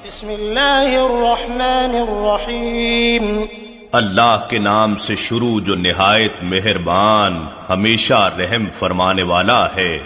بسم اللہ الرحمن الرحیم اللہ کے نام سے شروع جو نہایت مہربان ہمیشہ رحم فرمانے والا ہے۔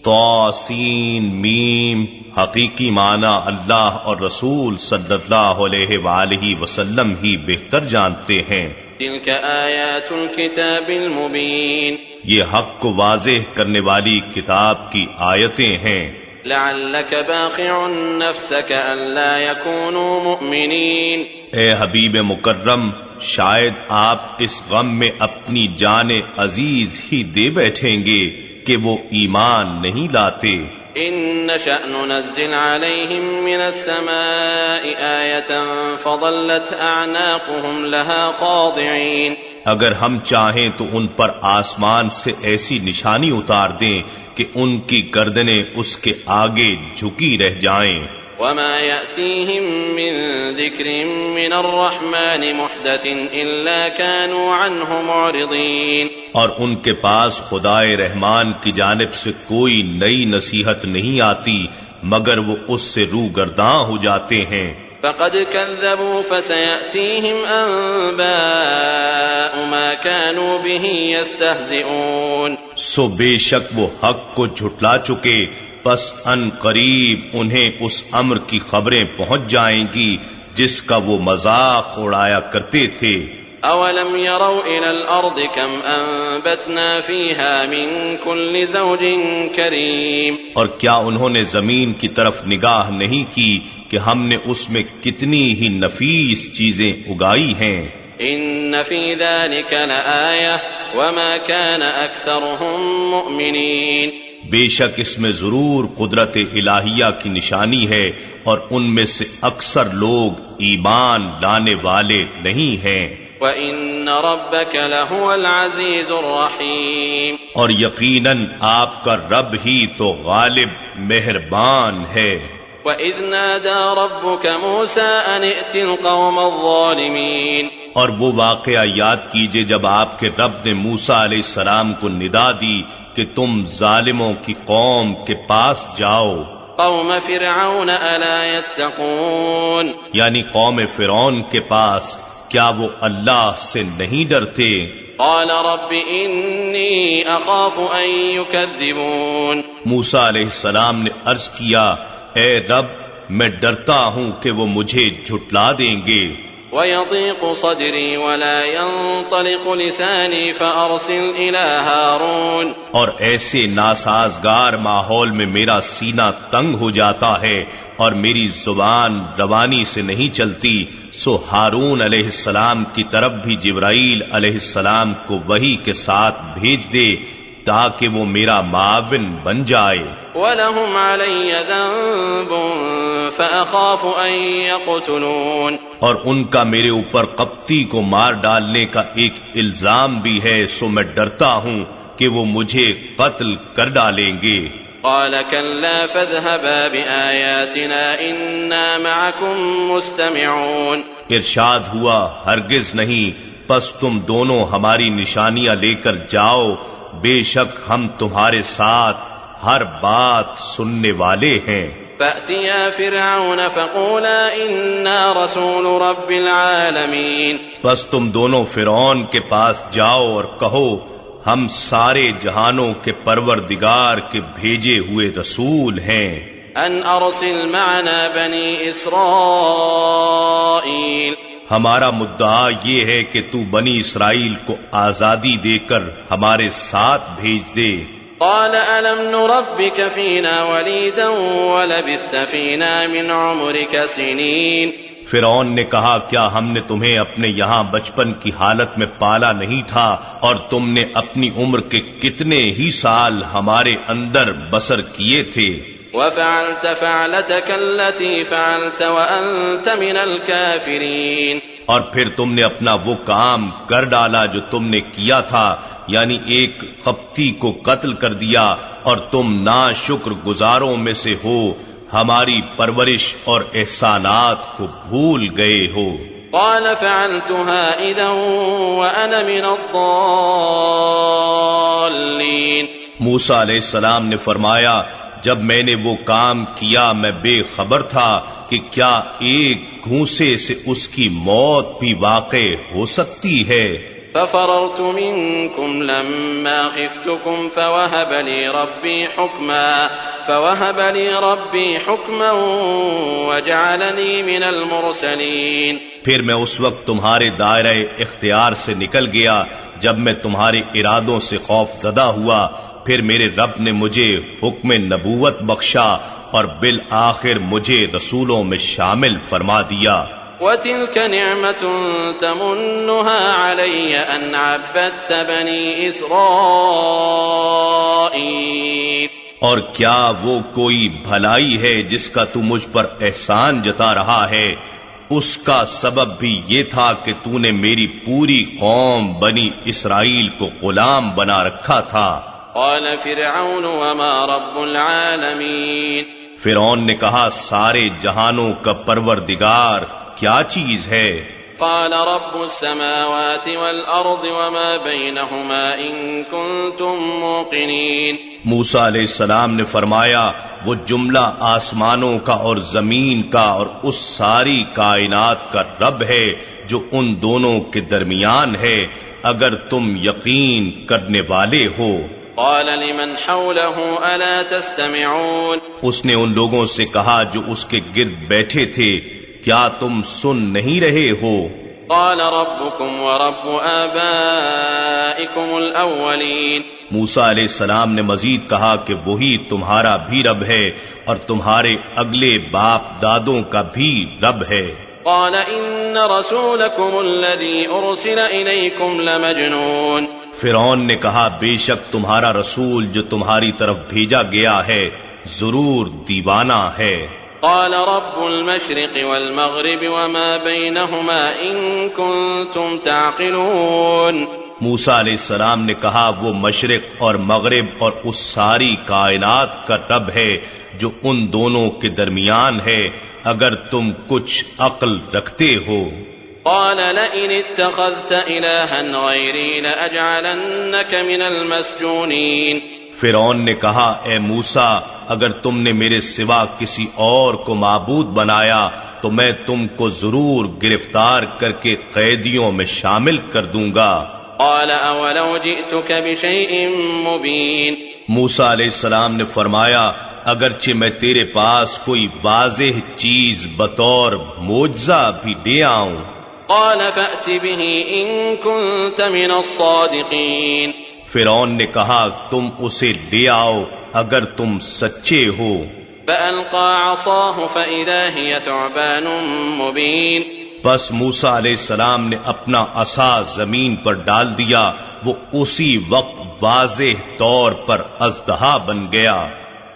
طاسین میم حقیقی معنی اللہ اور رسول صلی اللہ علیہ وآلہ وسلم ہی بہتر جانتے ہیں۔ تلك آیات الکتاب المبین، یہ حق کو واضح کرنے والی کتاب کی آیتیں ہیں۔ لعلک باخع نفسک الا یکونوا مؤمنین، اے حبیب مکرم شاید آپ اس غم میں اپنی جان عزیز ہی دے بیٹھیں گے کہ وہ ایمان نہیں لاتے۔ ان نشأ ننزل علیہم من السماء آیة فظلت اعناقهم لها خاضعین، اگر ہم چاہیں تو ان پر آسمان سے ایسی نشانی اتار دیں کہ ان کی گردنیں اس کے آگے جھکی رہ جائیں۔ وما يأتيهم من ذکر من الرحمن محدث الا كانوا عنه معرضین، اور ان کے پاس خدائے رحمان کی جانب سے کوئی نئی نصیحت نہیں آتی مگر وہ اس سے روگرداں ہو جاتے ہیں۔ فقد كذبوا فسيأتيهم أنباء ما كانوا به يستهزئون، سو بے شک وہ حق کو جھٹلا چکے، پس ان قریب انہیں اس امر کی خبریں پہنچ جائیں گی جس کا وہ مذاق اڑایا کرتے تھے۔ اولم يروا الى الارض كم انبتنا فيها من كل زوج كريم، اور کیا انہوں نے زمین کی طرف نگاہ نہیں کی کہ ہم نے اس میں کتنی ہی نفیس چیزیں اگائی ہیں۔ ان في ذلك لآية وما كان اكثرهم مؤمنين، بے شک اس میں ضرور قدرت الہیہ کی نشانی ہے اور ان میں سے اکثر لوگ ایمان لانے والے نہیں ہیں۔ وَإِنَّ رَبَّكَ لَهُوَ الْعَزِيزُ الرَّحِيمُ، اور یقیناً آپ کا رب ہی تو غالب مہربان ہے۔ وَإِذْ نَادَى رَبُّكَ مُوسَىٰ أَنِ ائْتِ الْقَوْمَ الظَّالِمِينَ، اور وہ واقعہ یاد کیجئے جب آپ کے رب نے موسیٰ علیہ السلام کو ندا دی کہ تم ظالموں کی قوم کے پاس جاؤ، قوم فرعون أَلَا يَتَّقُونَ، یعنی قوم فرعون کے پاس، کیا وہ اللہ سے نہیں ڈرتے؟ قال رب انی اخاف ان یکذبون، موسیٰ علیہ السلام نے عرض کیا اے رب میں ڈرتا ہوں کہ وہ مجھے جھٹلا دیں گے۔ وَيَضِيقُ صَدْرِي وَلَا يَنطَلِقُ لِسَانِي فَأَرْسِلْ إِلَىٰ هَارُونَ، اور ایسے ناسازگار ماحول میں میرا سینہ تنگ ہو جاتا ہے اور میری زبان روانی سے نہیں چلتی، سو ہارون علیہ السلام کی طرف بھی جبرائیل علیہ السلام کو وحی کے ساتھ بھیج دے تاکہ وہ میرا معاون بن جائے۔ وَلَهُمْ عَلَيَّ ذَنبٌ فَأَخَافُ أَن يَقْتُلُونِ، اور ان کا میرے اوپر قبطی کو مار ڈالنے کا ایک الزام بھی ہے، سو میں ڈرتا ہوں کہ وہ مجھے قتل کر ڈالیں گے۔ قال كلا فاذهبا بآياتنا إنا معكم مستمعون، ارشاد ہوا ہرگز نہیں، پس تم دونوں ہماری نشانیاں لے کر جاؤ، بے شک ہم تمہارے ساتھ ہر بات سننے والے ہیں۔ فأتيا فرعون فقولا إنا رسول رب العالمين، بس تم دونوں فرعون کے پاس جاؤ اور کہو ہم سارے جہانوں کے پروردگار کے بھیجے ہوئے رسول ہیں۔ ان ارسل معنا بنی اسرائیل، ہمارا مدعا یہ ہے کہ تو بنی اسرائیل کو آزادی دے کر ہمارے ساتھ بھیج دے۔ قال ألم نربك فينا وليدا ولبثت فينا من عمرك سنين، فرعون نے کہا کیا ہم نے تمہیں اپنے یہاں بچپن کی حالت میں پالا نہیں تھا اور تم نے اپنی عمر کے کتنے ہی سال ہمارے اندر بسر کیے تھے۔ وفعلت فعلتك التي فعلت وأنت من الكافرين، اور پھر تم نے اپنا وہ کام کر ڈالا جو تم نے کیا تھا، یعنی ایک قبطی کو قتل کر دیا اور تم ناشکر گزاروں میں سے ہو، ہماری پرورش اور احسانات کو بھول گئے ہو۔ قال فعلتها إذا وأنا من الضالين، موسیٰ علیہ السلام نے فرمایا جب میں نے وہ کام کیا میں بے خبر تھا کہ کیا ایک گھونسے سے اس کی موت بھی واقع ہو سکتی ہے۔ ففررت منكم لما خفتكم فوهب لي ربي حكما وجعلني من المرسلين۔ پھر میں اس وقت تمہارے دائرہ اختیار سے نکل گیا جب میں تمہارے ارادوں سے خوف زدہ ہوا، پھر میرے رب نے مجھے حکم نبوت بخشا اور بالآخر مجھے رسولوں میں شامل فرما دیا۔ وَتِلْكَ نِعْمَةٌ تَمُنُّهَا عَلَيَّ أَنْ عَبَّدتَّ بَنِي إِسْرَائِيلَ۔ اور کیا وہ کوئی بھلائی ہے جس کا تو مجھ پر احسان جتا رہا ہے؟ اس کا سبب بھی یہ تھا کہ تو نے میری پوری قوم بنی اسرائیل کو غلام بنا رکھا تھا۔ قال فرعون وما رب العالمین۔ فرعون نے کہا سارے جہانوں کا پروردگار کیا چیز ہے؟ قال رب السماوات والارض وما بينهما ان كنتم موقنين۔ موسیٰ علیہ السلام نے فرمایا وہ جملہ آسمانوں کا اور زمین کا اور اس ساری کائنات کا رب ہے جو ان دونوں کے درمیان ہے اگر تم یقین کرنے والے ہو۔ قال لمن حوله الا تستمعون۔ اس نے ان لوگوں سے کہا جو اس کے گرد بیٹھے تھے کیا تم سن نہیں رہے ہو؟ قال ربكم ورب آبائكم الاولین۔ موسیٰ علیہ السلام نے مزید کہا کہ وہی تمہارا بھی رب ہے اور تمہارے اگلے باپ دادوں کا بھی رب ہے۔ قال ان رسولكم الذي ارسل اليكم لمجنون۔ فرعون نے کہا بے شک تمہارا رسول جو تمہاری طرف بھیجا گیا ہے ضرور دیوانہ ہے۔ قال رب المشرق والمغرب وما بينهما ان كنتم تعقلون۔ موسیٰ علیہ السلام نے کہا وہ مشرق اور مغرب اور اس ساری کائنات کا رب ہے جو ان دونوں کے درمیان ہے اگر تم کچھ عقل رکھتے ہو۔ قال لئن اتخذت إلها غيري لأجعلنك من المسجونين۔ فرعون نے کہا اے موسیٰ اگر تم نے میرے سوا کسی اور کو معبود بنایا تو میں تم کو ضرور گرفتار کر کے قیدیوں میں شامل کر دوں گا۔ قال اولو جئتك بشيء مبين۔ موسیٰ علیہ السلام نے فرمایا اگرچہ میں تیرے پاس کوئی واضح چیز بطور معجزہ بھی لے آؤں۔ قال فأت به إن كنت من الصادقين۔ فرعون نے کہا تم اسے لے آؤ اگر تم سچے ہو۔ فألقى عصاه فإذا هي ثعبان مبين۔ بس موسیٰ علیہ السلام نے اپنا عصا زمین پر ڈال دیا وہ اسی وقت واضح طور پر اژدہا بن گیا۔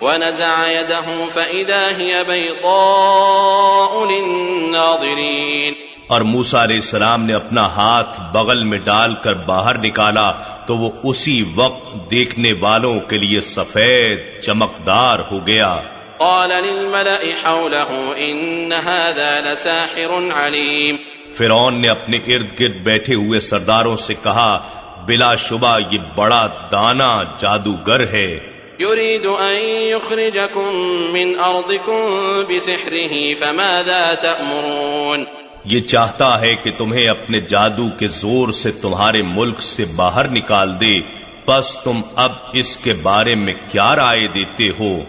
ونزع يده فإذا هي بيضاء للناظرين۔ اور موسیٰ علیہ السلام نے اپنا ہاتھ بغل میں ڈال کر باہر نکالا تو وہ اسی وقت دیکھنے والوں کے لیے سفید چمکدار ہو گیا۔ قال للملأ حوله إن هذا لساحر عليم۔ فرعون نے اپنے ارد گرد بیٹھے ہوئے سرداروں سے کہا بلا شبہ یہ بڑا دانا جادوگر ہے۔ يريد أن يخرجكم من أرضكم بسحره فماذا تأمرون۔ یہ چاہتا ہے کہ تمہیں اپنے جادو کے زور سے تمہارے ملک سے باہر نکال دے، پس تم اب اس کے بارے میں کیا رائے دیتے ہو؟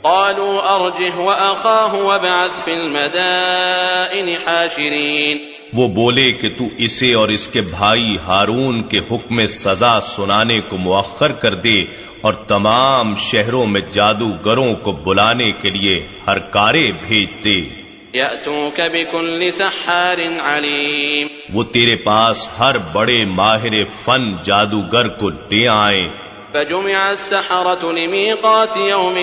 قالوا أرجه وأخاه وابعث في المدائن حاشرين۔ وہ بولے کہ تو اسے اور اس کے بھائی ہارون کے حکم سزا سنانے کو مؤخر کر دے اور تمام شہروں میں جادوگروں کو بلانے کے لیے ہرکارے بھیج دے۔ يأتوك بكل سحار عليم۔ وہ تیرے پاس ہر بڑے ماہر فن جادوگر کو لے آئیں۔ فجمع السحرة لميقات يوم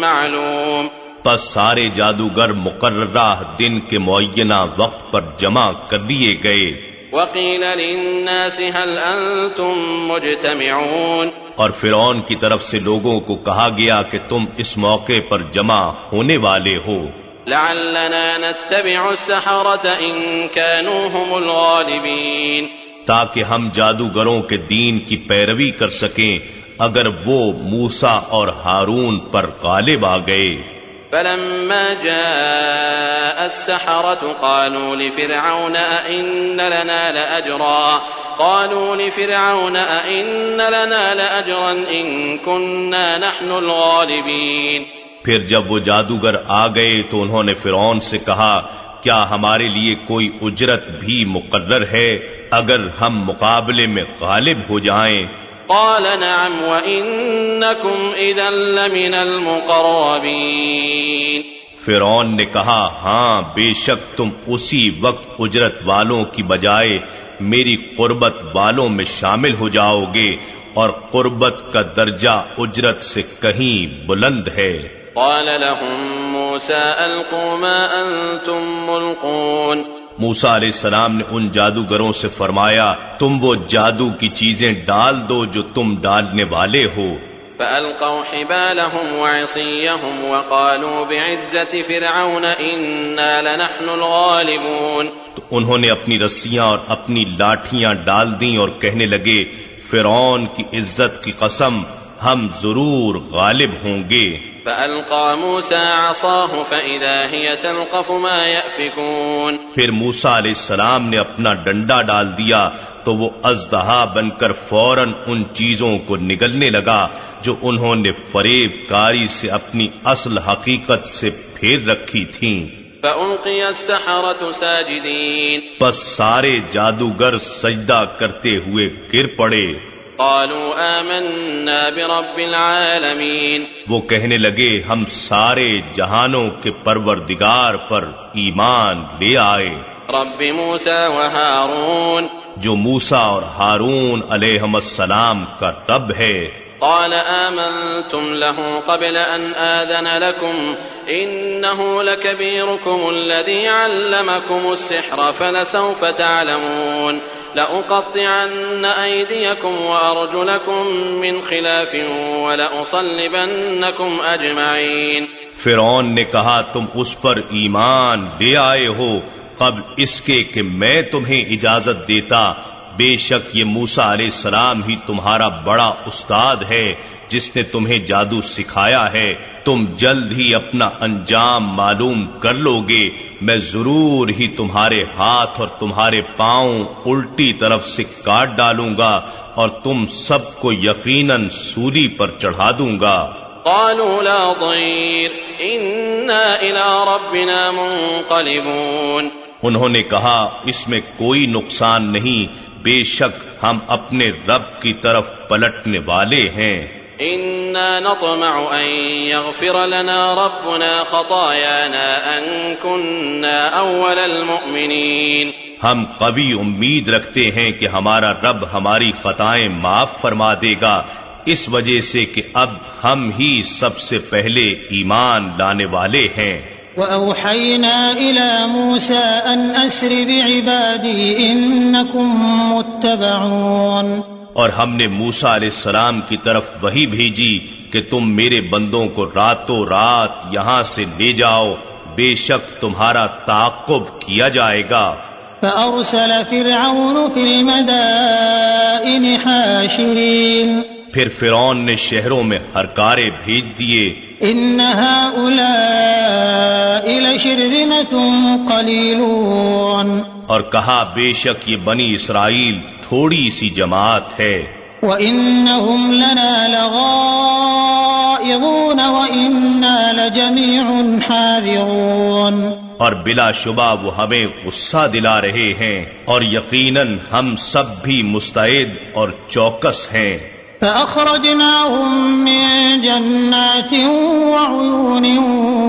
معلوم۔ پس سارے جادوگر مقررہ دن کے معینہ وقت پر جمع کر دیے گئے۔ وقيل للناس هل أنتم مجتمعون۔ اور فرعون کی طرف سے لوگوں کو کہا گیا کہ تم اس موقع پر جمع ہونے والے ہو۔ لعلنا نتبع السحرة إن كانوا هم الغالبين۔ تاکہ ہم جادوگروں کے دین کی پیروی کر سکیں اگر وہ موسیٰ اور ہارون پر غالب آ گئے۔ فلما جاء السحرة قالوا لفرعون أئن لنا لأجرا إن كنا نحن الغالبين۔ پھر جب وہ جادوگر آ گئے تو انہوں نے فرعون سے کہا کیا ہمارے لیے کوئی اجرت بھی مقرر ہے اگر ہم مقابلے میں غالب ہو جائیں؟ قال نعم وإنكم إذا لمن المقربين۔ فرعون نے کہا ہاں بے شک تم اسی وقت اجرت والوں کی بجائے میری قربت والوں میں شامل ہو جاؤ گے، اور قربت کا درجہ اجرت سے کہیں بلند ہے۔ قال لهم موسى ألقوا ما أنتم ملقون۔ موسیٰ علیہ السلام نے ان جادوگروں سے فرمایا تم وہ جادو کی چیزیں ڈال دو جو تم ڈالنے والے ہو۔ فألقوا حبالهم وعصيهم وقالوا بعزة فرعون إنا لنحن الغالبون۔ تو انہوں نے اپنی رسیاں اور اپنی لاٹھیاں ڈال دیں اور کہنے لگے فرعون کی عزت کی قسم ہم ضرور غالب ہوں گے۔ فألقى موسى عصاه فإذا هي تلقف ما يأفكون۔ پھر موسیٰ علیہ السلام نے اپنا ڈنڈا ڈال دیا تو وہ اژدہا بن کر فوراً ان چیزوں کو نگلنے لگا جو انہوں نے فریب کاری سے اپنی اصل حقیقت سے پھیر رکھی تھیں۔ فألقي السحرة ساجدين۔ پس سارے جادوگر سجدہ کرتے ہوئے گر پڑے۔ قالوا آمنا برب العالمین۔ وہ کہنے لگے ہم سارے جہانوں کے پروردگار پر ایمان لے آئے۔ رب موسیٰ و ہارون۔ جو موسیٰ اور ہارون علیہم السلام کا رب ہے۔ قال آمنتم له قبل أن آذن لكم إنه لكبيركم الذي علمكم السحر فلسوف تعلمون لأقطعن أيديكم وأرجلكم من خلاف ولأصلبنكم أجمعين۔ فرعون نے کہا تم اس پر ایمان لے آئے ہو قبل اس کے کہ میں تمہیں اجازت دیتا، بے شک یہ موسیٰ علیہ السلام ہی تمہارا بڑا استاد ہے جس نے تمہیں جادو سکھایا ہے، تم جلد ہی اپنا انجام معلوم کر لو گے، میں ضرور ہی تمہارے ہاتھ اور تمہارے پاؤں الٹی طرف سے کاٹ ڈالوں گا اور تم سب کو یقیناً سولی پر چڑھا دوں گا۔ قالوا لا ضير إنا إلى ربنا منقلبون۔ انہوں نے کہا اس میں کوئی نقصان نہیں، بے شک ہم اپنے رب کی طرف پلٹنے والے ہیں۔ إنا نطمع أن يغفر لنا ربنا خطايانا أن كنا أول المؤمنين۔ ہم قوی امید رکھتے ہیں کہ ہمارا رب ہماری خطائیں معاف فرما دے گا، اس وجہ سے کہ اب ہم ہی سب سے پہلے ایمان لانے والے ہیں۔ وَأَوْحَيْنَا إِلَى مُوسَىٰ أَنْ أَسْرِ بِعِبَادِي إِنَّكُمْ مُتَّبَعُونَ۔ اور ہم نے موسیٰ علیہ السلام کی طرف وحی بھیجی کہ تم میرے بندوں کو راتوں رات یہاں سے لے جاؤ، بے شک تمہارا تعاقب کیا جائے گا۔ فَأَرْسَلَ فِرْعَوْنُ فِي الْمَدَائِنِ حَاشِرِينَ۔ پھر فرعون نے شہروں میں ہرکارے بھیج دیے۔ إِنَّ هَؤُلَاءِ لَشِرْذِمَةٌ قَلِيلُونَ۔ اور کہا بے شک یہ بنی اسرائیل تھوڑی سی جماعت ہے۔ وَإِنَّهُمْ لَنَا لَغَائِظُونَ وَإِنَّا لَجَمِيعٌ حَاذِرُونَ۔ اور بلا شبہ وہ ہمیں غصہ دلا رہے ہیں اور یقیناً ہم سب بھی مستعد اور چوکس ہیں۔ فأخرجناهم من جنات وعيون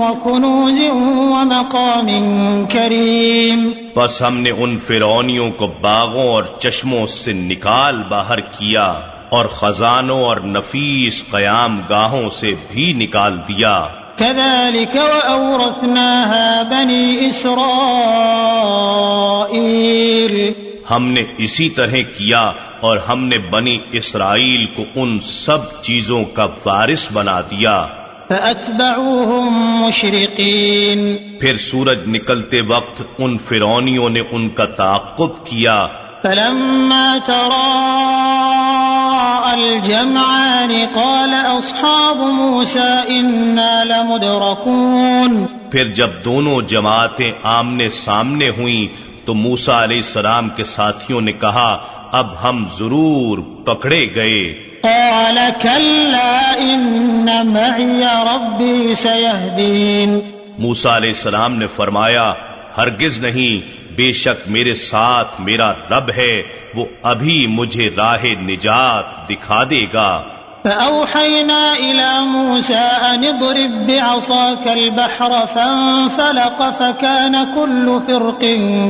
وكنوز ومقام كريم۔ بس ہم نے ان فرعونیوں کو باغوں اور چشموں سے نکال باہر کیا اور خزانوں اور نفیس قیام گاہوں سے بھی نکال دیا۔ كذلك وأورثناها بني إسرائيل۔ ہم نے اسی طرح کیا اور ہم نے بنی اسرائیل کو ان سب چیزوں کا وارث بنا دیا۔ فأتبعوهم مشرقين۔ پھر سورج نکلتے وقت ان فرعونیوں نے ان کا تعاقب کیا۔ فلما تراءى تراءى الجمعان قال أصحاب موسى إنا لمدركون. پھر جب دونوں جماعتیں آمنے سامنے ہوئیں تو موسیٰ علیہ السلام کے ساتھیوں نے کہا اب ہم ضرور پکڑے گئے. قال كلا إن معي ربي سيهدين. موسیٰ علیہ السلام نے فرمایا ہرگز نہیں، بے شک میرے ساتھ میرا رب ہے، وہ ابھی مجھے راہ نجات دکھا دے گا. فأوحينا إلى موسى أن اضرب بعصاك البحر فانفلق فكان كل فرق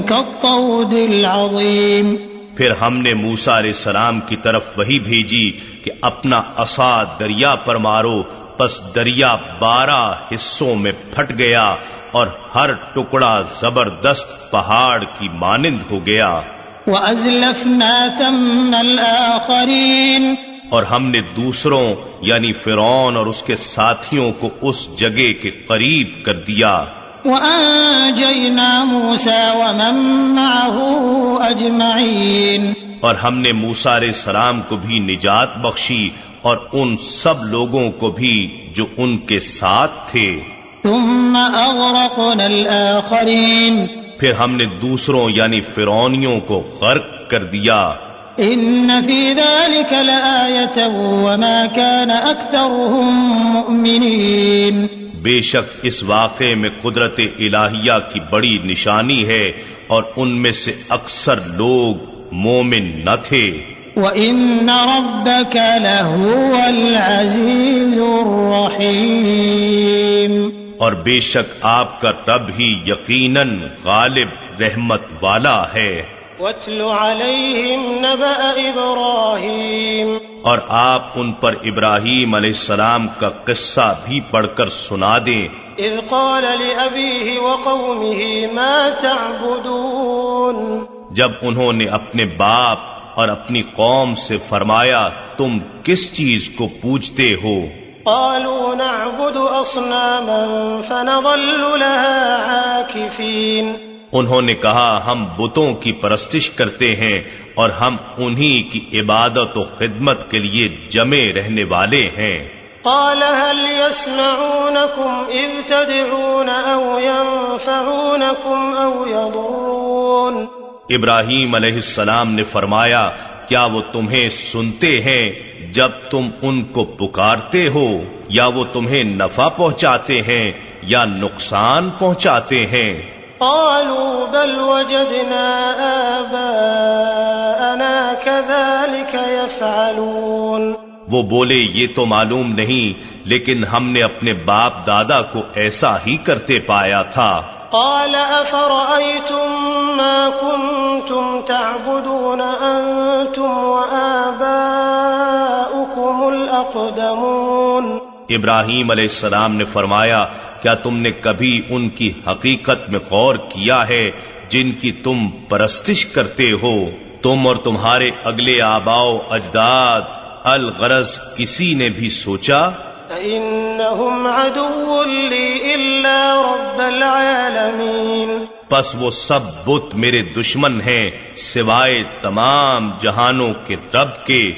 كالطود العظيم. پھر ہم نے موسیٰ علیہ السلام کی طرف وحی بھیجی کہ اپنا عصا دریا پر مارو، پس دریا 12 حصوں میں پھٹ گیا اور ہر ٹکڑا زبردست پہاڑ کی مانند ہو گیا. وَأَزْلَفْنَا ثَمَّ الْآخَرِينَ. اور ہم نے دوسروں یعنی فرعون اور اس کے ساتھیوں کو اس جگہ کے قریب کر دیا. وَأَنجَيْنَا مُوسَى وَمَن مَّعَهُ أَجْمَعِينَ. اور ہم نے موسیٰ علیہ السلام کو بھی نجات بخشی اور ان سب لوگوں کو بھی جو ان کے ساتھ تھے. ثُمَّ أَغْرَقْنَا الْآخَرِينَ. پھر ہم نے دوسروں یعنی فرعونیوں کو غرق کر دیا. إِنَّ فِي ذَلِكَ لَآيَةً وَمَا كَانَ أَكْثَرُهُم مُؤْمِنِينَ. بے شک اس واقعے میں قدرت الہیہ کی بڑی نشانی ہے اور ان میں سے اکثر لوگ مومن نہ تھے. وَإِنَّ رَبَّكَ لَهُوَ الْعَزِيزُ الرَّحِيمُ. اور بے شک آپ کا رب ہی یقیناً غالب رحمت والا ہے. وَاتْلُ عَلَيْهِمْ نَبَأَ إِبْرَاهِيمَ. اور آپ ان پر ابراہیم علیہ السلام کا قصہ بھی پڑھ کر سنا دیں. إِذْ قَالَ لِأَبِيهِ وَقَوْمِهِ مَا تَعْبُدُونَ. جب انہوں نے اپنے باپ اور اپنی قوم سے فرمایا تم کس چیز کو پوجتے ہو؟ قالوا نعبد أصناما فنظل لها عاكفين. انہوں نے کہا ہم بتوں کی پرستش کرتے ہیں اور ہم انہی کی عبادت و خدمت کے لیے جمے رہنے والے ہیں. قال هل يسمعونكم إذ تدعون أو ينفعونكم أو يضرون. ابراہیم علیہ السلام نے فرمایا کیا وہ تمہیں سنتے ہیں جب تم ان کو پکارتے ہو، یا وہ تمہیں نفع پہنچاتے ہیں یا نقصان پہنچاتے ہیں؟ قالوا بل وجدنا آباءنا كذلك يفعلون. وہ بولے یہ تو معلوم نہیں، لیکن ہم نے اپنے باپ دادا کو ایسا ہی کرتے پایا تھا. قال أفرأيتم ما كنتم تعبدون أنتم وآباؤكم الأقدمون. ابراہیم علیہ السلام نے فرمایا کیا تم نے کبھی ان کی حقیقت میں غور کیا ہے جن کی تم پرستش کرتے ہو؟ تم اور تمہارے اگلے آباؤ اجداد، الغرض کسی نے بھی سوچا؟ فإنهم عدو لي إلا رب العالمين. پس وہ سب بت میرے دشمن ہیں سوائے تمام جہانوں کے رب کے،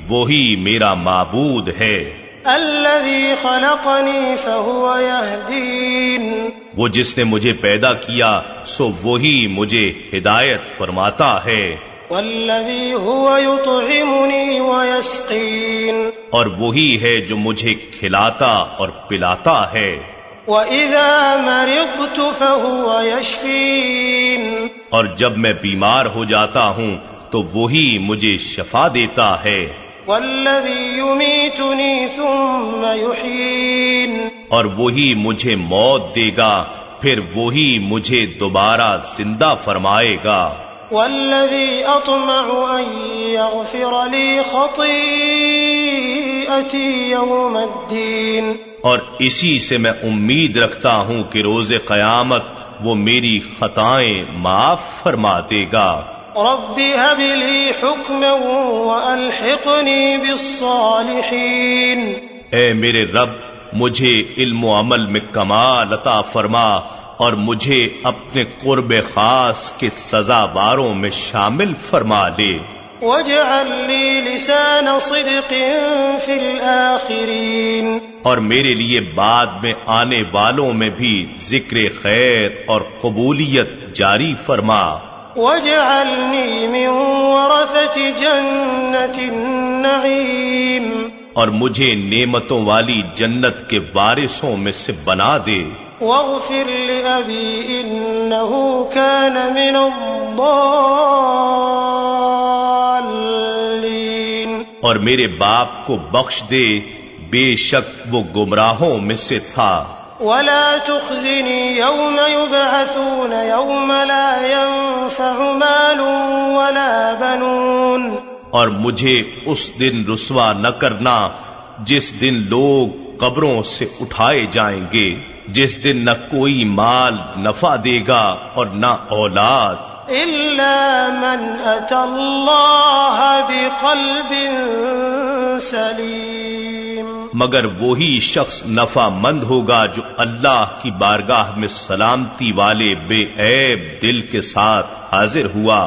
وہی میرا معبود ہے. الذي خلقني فهو يهدين. وہ جس نے مجھے پیدا کیا سو وہی مجھے ہدایت فرماتا ہے. والذي هو يطعمني ويسقين. اور وہی ہے جو مجھے کھلاتا اور پلاتا ہے. وإذا مرضت فهو يشفين. اور جب میں بیمار ہو جاتا ہوں تو وہی مجھے شفا دیتا ہے. والذي يميتني ثم يحيين. اور وہی مجھے موت دے گا پھر وہی مجھے دوبارہ زندہ فرمائے گا. والذي أطمع أن يغفر لي خطيئتي يوم الدين. اور اسی سے میں امید رکھتا ہوں کہ روز قیامت وہ میری خطائیں معاف فرما دے گا. رب هب لي حكما وألحقني بالصالحين. اے میرے رب مجھے علم و عمل میں کمال عطا فرما اور مجھے اپنے قرب خاص کے سزاواروں میں شامل فرما دے. واجعل لي لسان صدق في الآخرين، اور میرے لیے بعد میں آنے والوں میں بھی ذکر خیر اور قبولیت جاری فرما۔ واجعلني من ورثة جنة النعيم، اور مجھے نعمتوں والی جنت کے وارثوں میں سے بنا دے۔ واغفر لأبي إنه كان من الضالين، اور میرے باپ کو بخش دے، بے شک وہ گمراہوں میں سے تھا۔ ولا تخزني يوم يبعثون يوم لا ينفع مال ولا بنون، اور مجھے اس دن رسوا نہ کرنا جس دن لوگ قبروں سے اٹھائے جائیں گے، جس دن نہ کوئی مال نفع دے گا اور نہ اولاد، إلا من أتى الله بقلب سليم، مگر وہی شخص نفع مند ہوگا جو اللہ کی بارگاہ میں سلامتی والے بے عیب دل کے ساتھ حاضر ہوا۔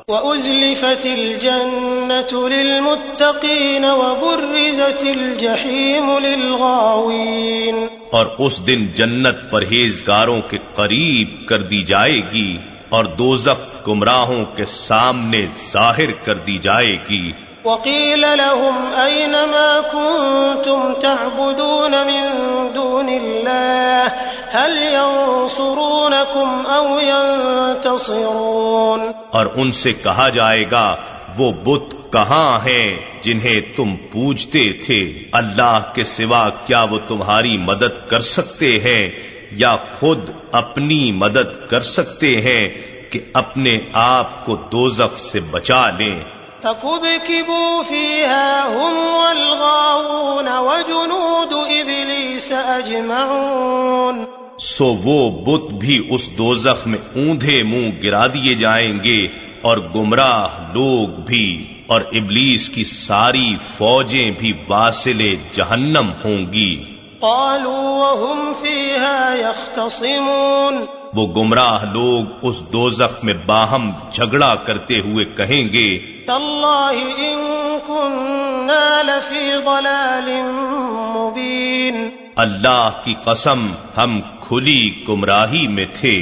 وأزلفت الجنة للمتقين وبرزت الجحيم للغاوين، اور اس دن جنت پرہیزگاروں کے قریب کر دی جائے گی اور دوزخ گمراہوں کے سامنے ظاہر کر دی جائے گی۔ وقيل لهم أين ما كنتم تعبدون من دون الله هل ينصرونكم أو ينتصرون، اور ان سے کہا جائے گا وہ بت کہاں ہیں جنہیں تم پوجتے تھے، اللہ کے سوا کیا وہ تمہاری مدد کر سکتے ہیں یا خود اپنی مدد کر سکتے ہیں کہ اپنے آپ کو دوزخ سے بچا لیں۔ فكبكبوا فيها هم والغاوون وجنود إبليس أجمعون، سو وہ بت بھی اس دوزخ میں اوندھے منہ گرا دیے جائیں گے اور گمراہ لوگ بھی، اور ابلیس کی ساری فوجیں بھی واصل جہنم ہوں گی۔ قالوا وهم فيها يختصمون، وہ گمراہ لوگ اس دوزخ میں باہم جھگڑا کرتے ہوئے کہیں گے، تالله إن كنا لفي ضلال مبين، اللہ کی قسم ہم کھلی گمراہی میں تھے،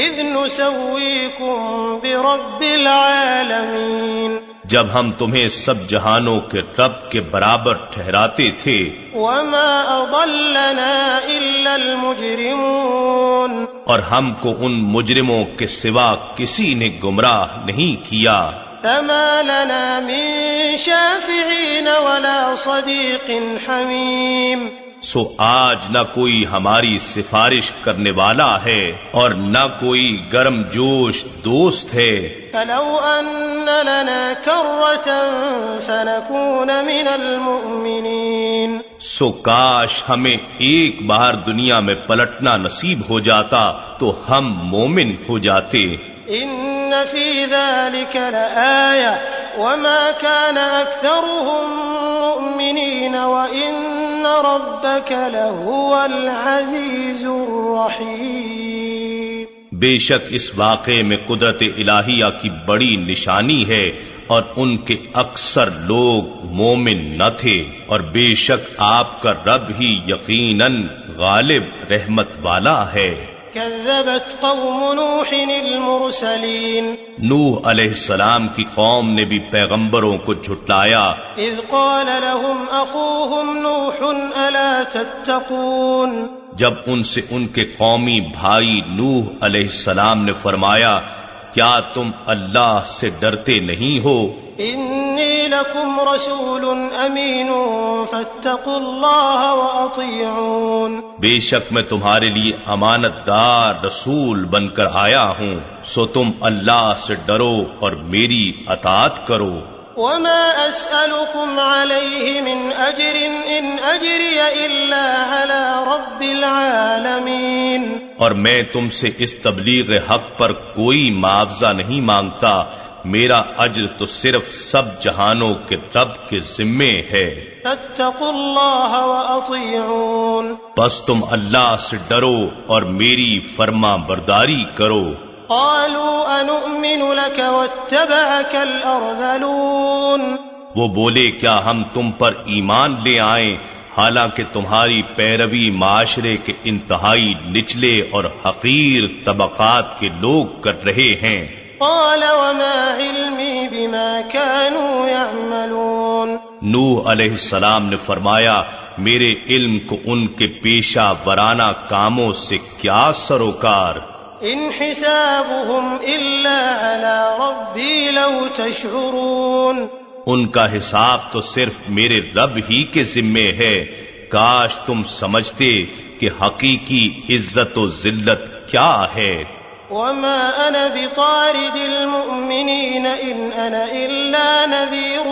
إذ نسويكم برب العالمين، جب ہم تمہیں سب جہانوں کے رب کے برابر ٹھہراتے تھے۔ وما أضلنا إلا المجرمون، اور ہم کو ان مجرموں کے سوا کسی نے گمراہ نہیں کیا۔ فما لنا من شافعين ولا صديق حميم، سو آج نہ کوئی ہماری سفارش کرنے والا ہے اور نہ کوئی گرم جوش دوست ہے۔ فلو أن لنا كرة فنكون من المؤمنين، سو کاش ہمیں ایک بار دنیا میں پلٹنا نصیب ہو جاتا تو ہم مومن ہو جاتے۔ إن في ذلك لآية وما كان أكثرهم مؤمنين وإن ربك لهو العزيز الرحيم، بے شک اس واقعے میں قدرت الہیہ کی بڑی نشانی ہے اور ان کے اکثر لوگ مومن نہ تھے، اور بے شک آپ کا رب ہی یقیناً غالب رحمت والا ہے۔ كذبت قوم نوح المرسلين، نوح علیہ السلام کی قوم نے بھی پیغمبروں کو جھٹلایا، إذ قال لهم أخوهم نوح ألا تتقون، جب ان سے ان کے قومی بھائی نوح علیہ السلام نے فرمایا کیا تم اللہ سے ڈرتے نہیں ہو؟ إني لكم رسول أمين فاتقوا الله وأطيعون، بے شک میں تمہارے لیے امانت دار رسول بن کر آیا ہوں، سو تم اللہ سے ڈرو اور میری اطاعت کرو۔ وما أسألكم عليه من أجر إن أجري إلا على رب العالمين، اور میں تم سے اس تبلیغ حق پر کوئی معاوضہ نہیں مانگتا، میرا اجر تو صرف سب جہانوں کے رب کے ذمے ہے۔ فاتقوا الله وأطيعون، بس تم اللہ سے ڈرو اور میری فرما برداری کرو۔ قالوا أنؤمن لك واتبعك الأرذلون وہ بولے کیا ہم تم پر ایمان لے آئیں حالانکہ تمہاری پیروی معاشرے کے انتہائی نچلے اور حقیر طبقات کے لوگ کر رہے ہیں۔ قال وما علمي بما كانوا يعملون نوح علیہ السلام نے فرمایا میرے علم کو ان کے پیشہ ورانہ کاموں سے کیا سروکار، ان حسابهم الا على ربي لو تشعرون ان کا حساب تو صرف میرے رب ہی کے ذمے ہے، کاش تم سمجھتے کہ حقیقی عزت و ذلت کیا ہے۔ وما انا بطارد المؤمنين ان انا الا نذير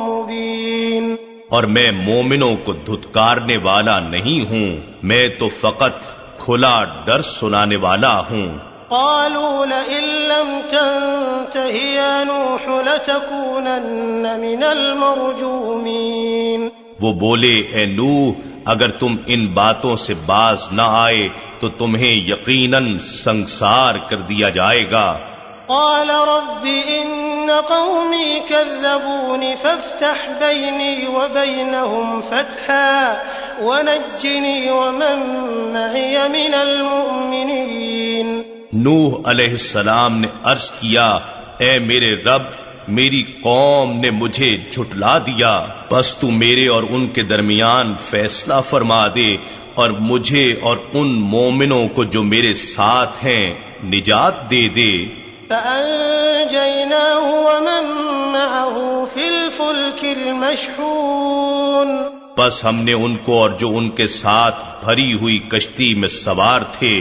مبين اور میں مومنوں کو دھتکارنے والا نہیں ہوں، میں تو فقط کھلا ڈر سنانے والا ہوں۔ قالوا لئن لم تنته يا نوح لتكونن من المرجومين وہ بولے اے نوح اگر تم ان باتوں سے باز نہ آئے تو تمہیں یقیناً سنگسار کر دیا جائے گا۔ قال رب ان قومي كذبون فافتح بيني وبينهم فتحا ونجني ومن معي من المؤمنين نوح علیہ السلام نے عرض کیا اے میرے رب میری قوم نے مجھے جھٹلا دیا، بس تو میرے اور ان کے درمیان فیصلہ فرما دے اور مجھے اور ان مومنوں کو جو میرے ساتھ ہیں نجات دے دے۔ فأنجيناه ومن معه في الفلك المشحون بس ہم نے ان کو اور جو ان کے ساتھ بھری ہوئی کشتی میں سوار تھے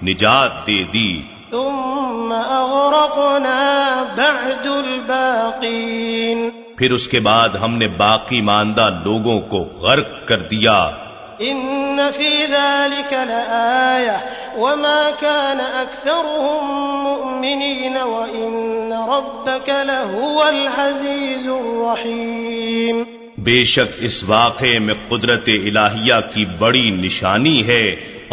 نجات دے دی۔ ثم أغرقنا بعد الباقين پھر اس کے بعد ہم نے باقی ماندہ لوگوں کو غرق کر دیا۔ ان في ذلك لآية وما كان أكثرهم مؤمنين وإن ربك لهو العزيز الرحيم بے شک اس واقعے میں قدرت الہیہ کی بڑی نشانی ہے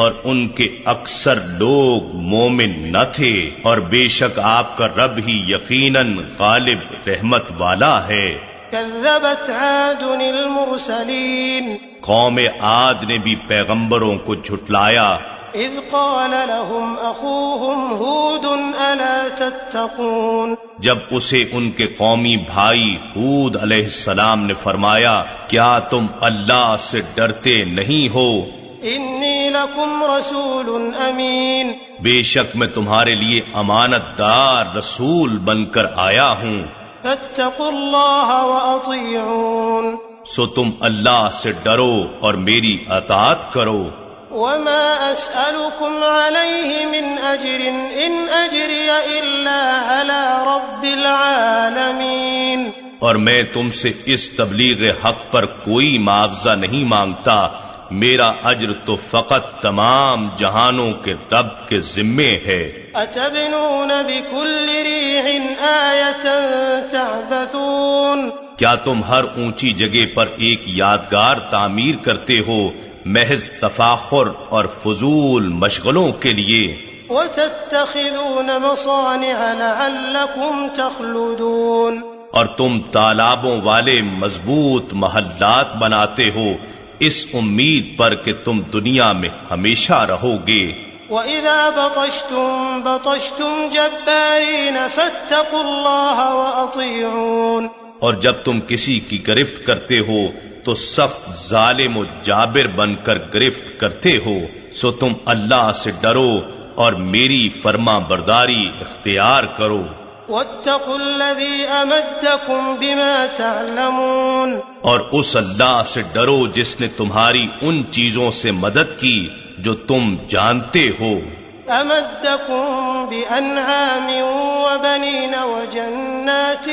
اور ان کے اکثر لوگ مومن نہ تھے، اور بے شک آپ کا رب ہی یقیناً غالب رحمت والا ہے۔ كذبت عاد المرسلين قوم عاد نے بھی پیغمبروں کو جھٹلایا، اذ قال لهم اخوهم هود الا تتقون جب اسے ان کے قومی بھائی ہود علیہ السلام نے فرمایا کیا تم اللہ سے ڈرتے نہیں ہو؟ انی لکم رسول امین بے شک میں تمہارے لیے امانت دار رسول بن کر آیا ہوں، فاتقوا اللہ واطیعون سو تم اللہ سے ڈرو اور میری اطاعت کرو۔ وما اسألكم علیہ من اجر ان اجری الا علی رب العالمین اور میں تم سے اس تبلیغ حق پر کوئی معاوضہ نہیں مانگتا، میرا اجر تو فقط تمام جہانوں کے رب کے ذمے ہے۔ اتبنون بكل ریح آیة تعبثون کیا تم ہر اونچی جگہ پر ایک یادگار تعمیر کرتے ہو محض تفاخر اور فضول مشغلوں کے لیے؟ وتتخذون مصانع لعلكم تخلدون اور تم تالابوں والے مضبوط محلات بناتے ہو اس امید پر کہ تم دنیا میں ہمیشہ رہو گے۔ وَإِذَا بَطَشْتُمْ بَطَشْتُمْ جَبَّارِينَ فَاتَّقُوا اللَّهَ وَأَطِيعُونَ اور جب تم کسی کی گرفت کرتے ہو تو سخت ظالم و جابر بن کر گرفت کرتے ہو، سو تم اللہ سے ڈرو اور میری فرما برداری اختیار کرو۔ وَاتَّقُوا الَّذِي أَمَدَّكُمْ بِمَا تَعْلَمُونَ اور اس اللہ سے ڈرو جس نے تمہاری ان چیزوں سے مدد کی جو تم جانتے ہو۔ أَمَدَّكُمْ بِأَنْعَامٍ وَبَنِينَ وَجَنَّاتٍ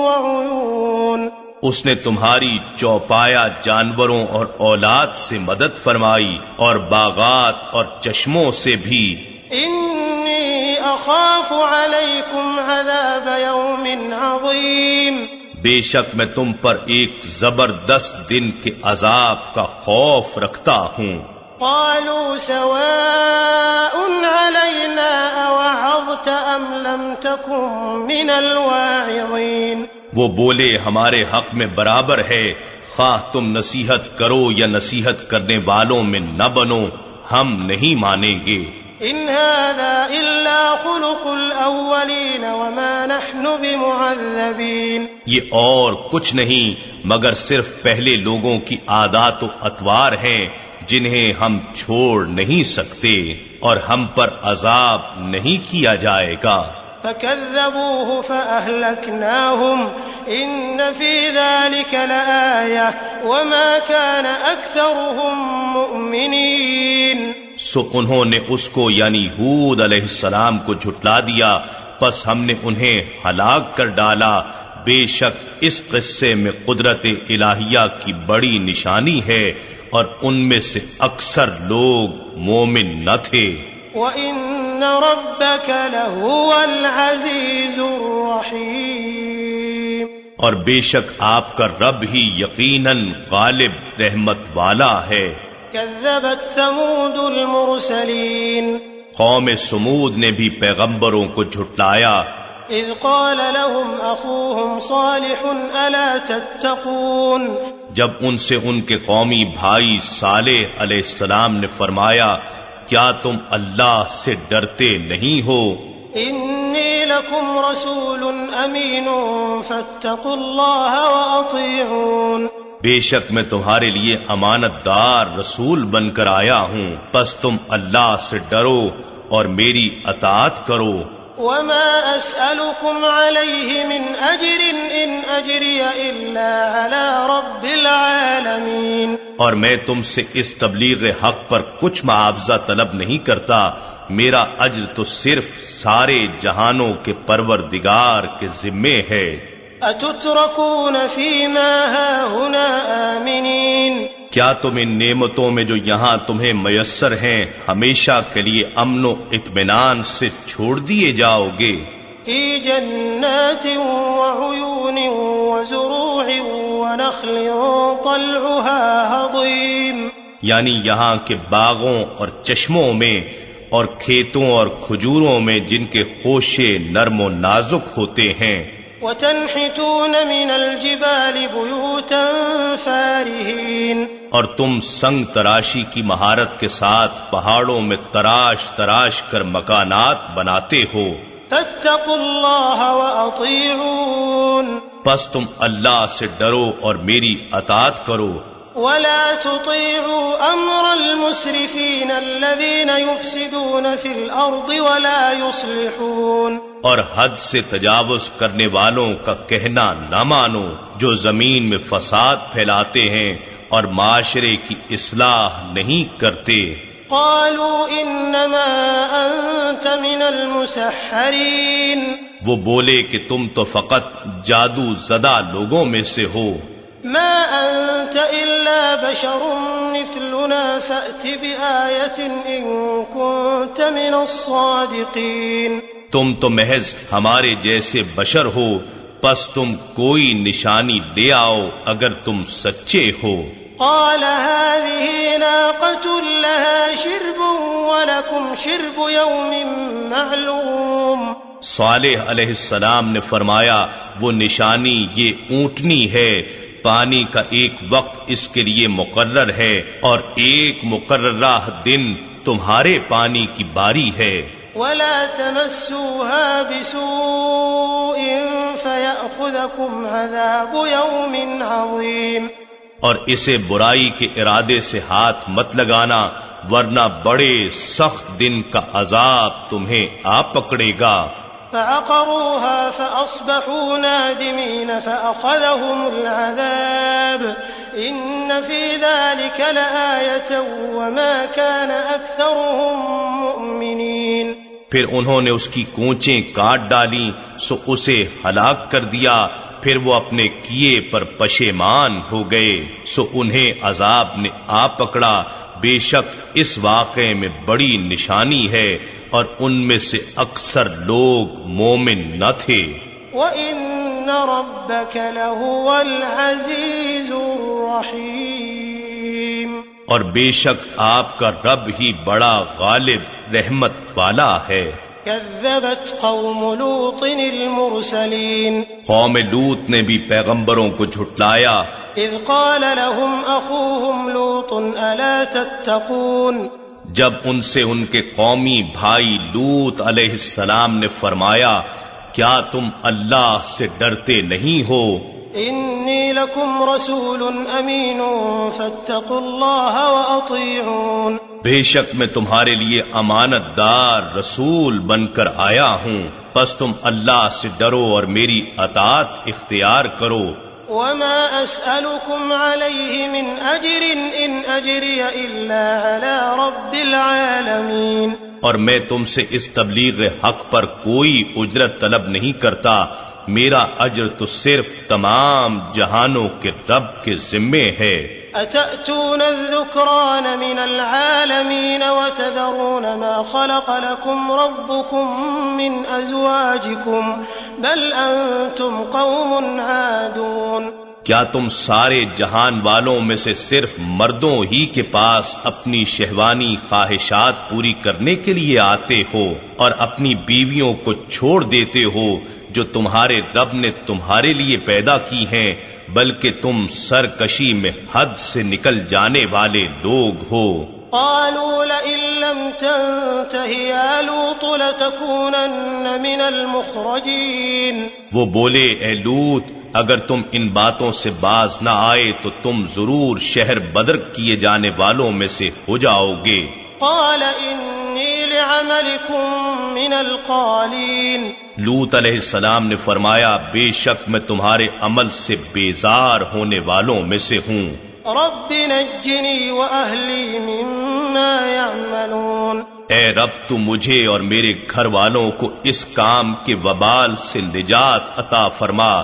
وَعُيُونٍ اس نے تمہاری چوپایا جانوروں اور اولاد سے مدد فرمائی اور باغات اور چشموں سے بھی۔ انی اخاف علیکم عذاب یوم عظیم بے شک میں تم پر ایک زبردست دن کے عذاب کا خوف رکھتا ہوں۔ قالوا سواء علينا أوعظت أم لم تكن من الواعظين. وہ بولے ہمارے حق میں برابر ہے، خواہ تم نصیحت کرو یا نصیحت کرنے والوں میں نہ بنو، ہم نہیں مانیں گے. إن هذا إلا خلق الأولين وما نحن بمعذبين. یہ اور کچھ نہیں مگر صرف پہلے لوگوں کی عادات و اطوار ہیں جنہیں ہم چھوڑ نہیں سکتے اور ہم پر عذاب نہیں کیا جائے گا. فكذبوه فأهلكناهم إن في ذلك لآية وما كان أكثرهم مؤمنين. سو انہوں نے اس کو یعنی ہود علیہ السلام کو جھٹلا دیا، پس ہم نے انہیں ہلاک کر ڈالا. بے شک اس قصے میں قدرت الہیہ کی بڑی نشانی ہے اور ان میں سے اکثر لوگ مومن نہ تھے. وَإِنَّ رَبَّكَ لَهُوَ الْعَزِيزُ الرَّحِيمُ. اور بے شک آپ کا رب ہی یقیناً غالب رحمت والا ہے. كذبت ثمود المرسلين. قوم سمود نے بھی پیغمبروں کو جھٹلایا. إذ قال لهم أخوهم صالح ألا تتقون. جب ان سے ان کے قومی بھائی صالح علیہ السلام نے فرمایا کیا تم اللہ سے ڈرتے نہیں ہو؟ إني لكم رسول أمين فاتقوا الله وأطيعون. بے شک میں تمہارے لیے امانت دار رسول بن کر آیا ہوں، پس تم اللہ سے ڈرو اور میری اطاعت کرو. وما أسألكم عليه من أجر إن أجري إلا على رب العالمين. اور میں تم سے اس تبلیغ حق پر کچھ معاوضہ طلب نہیں کرتا، میرا اجر تو صرف سارے جہانوں کے پروردگار کے ذمے ہے. أتتركون فيما هاهنا آمنين. کیا تم ان نعمتوں میں جو یہاں تمہیں میسر ہیں ہمیشہ کے لیے امن و اطمینان سے چھوڑ دیے جاؤ گے؟ في جنات وعيون وزروع ونخل طلعها هضيم. یعنی یہاں کے باغوں اور چشموں میں اور کھیتوں اور کھجوروں میں جن کے خوشے نرم و نازک ہوتے ہیں. وتنحتون من الجبال بيوتا فارهين. اور تم سنگ تراشی کی مہارت کے ساتھ پہاڑوں میں تراش تراش کر مکانات بناتے ہو. فاتقوا الله وأطيعون. پس تم اللہ سے ڈرو اور میری اطاعت کرو. ولا تطيعوا أمر المسرفين الذين يفسدون في الأرض ولا يصلحون. اور حد سے تجاوز کرنے والوں کا کہنا نہ مانو جو زمین میں فساد پھیلاتے ہیں اور معاشرے کی اصلاح نہیں کرتے. قالوا انما انت من المسحرین. وہ بولے کہ تم تو فقط جادو زدہ لوگوں میں سے ہو. ما انت الا بشر مثلنا فأت بآیة ان كنت من الصادقین. تم تو محض ہمارے جیسے بشر ہو، پس تم کوئی نشانی لے آؤ اگر تم سچے ہو. قال هذه ناقة لها شرب ولكم شرب يوم معلوم. صالح علیہ السلام نے فرمایا وہ نشانی یہ اونٹنی ہے، پانی کا ایک وقت اس کے لیے مقرر ہے اور ایک مقررہ دن تمہارے پانی کی باری ہے. ولا تمسوها بسوء فيأخذكم عذاب يوم عظيم. اور اسے برائی کے ارادے سے ہاتھ مت لگانا ورنہ بڑے سخت دن کا عذاب تمہیں آ پکڑے گا. فعقروها فأصبحوا نادمين فأخذهم العذاب إن في ذلك لآية وما كان أكثرهم مؤمنين. پھر انہوں نے اس کی کونچیں کاٹ ڈالیں سو اسے ہلاک کر دیا، پھر وہ اپنے کیے پر پشیمان ہو گئے سو انہیں عذاب نے آ پکڑا. بے شک اس واقعے میں بڑی نشانی ہے اور ان میں سے اکثر لوگ مومن نہ تھے. وَإِنَّ رَبَّكَ لَهُوَ الْعَزِيزُ الرَّحِيمُ. اور بے شک آپ کا رب ہی بڑا غالب رحمت والا ہے۔ كذبت قوم لوط المرسلين قوم لوط نے بھی پیغمبروں کو جھٹلایا۔ إذ قال لهم أخوهم لوط ألا تتقون جب ان سے ان کے قومی بھائی لوط علیہ السلام نے فرمایا کیا تم اللہ سے ڈرتے نہیں ہو؟ إني لكم رسول أمين فاتقوا الله وأطيعون بے شک میں تمہارے لیے امانت دار رسول بن کر آیا ہوں، پس تم اللہ سے ڈرو اور میری اطاعت اختیار کرو۔ وما أسألكم عليه من أجر إن أجري إلا على رب العالمين اور میں تم سے اس تبلیغ حق پر کوئی اجرت طلب نہیں کرتا، میرا اجر تو صرف تمام جہانوں کے رب کے ذمے ہے۔ أتأتون الذكران من العالمين وتذرون ما خلق لكم ربكم من أزواجكم بل أنتم قوم عادون کیا تم سارے جہان والوں میں سے صرف مردوں ہی کے پاس اپنی شہوانی خواہشات پوری کرنے کے لیے آتے ہو اور اپنی بیویوں کو چھوڑ دیتے ہو جو تمہارے رب نے تمہارے لیے پیدا کی ہیں، بلکہ تم سرکشی میں حد سے نکل جانے والے لوگ ہو۔ قالوا لئن لم تنته يا لوط لتكونن من المخرجين وہ بولے اے لوط اگر تم ان باتوں سے باز نہ آئے تو تم ضرور شہر بدر کیے جانے والوں میں سے ہو جاؤ گے۔ قال إني لعملكم من القالين لوط علیہ السلام نے فرمایا بے شک میں تمہارے عمل سے بیزار ہونے والوں میں سے ہوں۔ رب نجني وأهلي مما يعملون اے رب تو مجھے اور میرے گھر والوں کو اس کام کے وبال سے نجات عطا فرما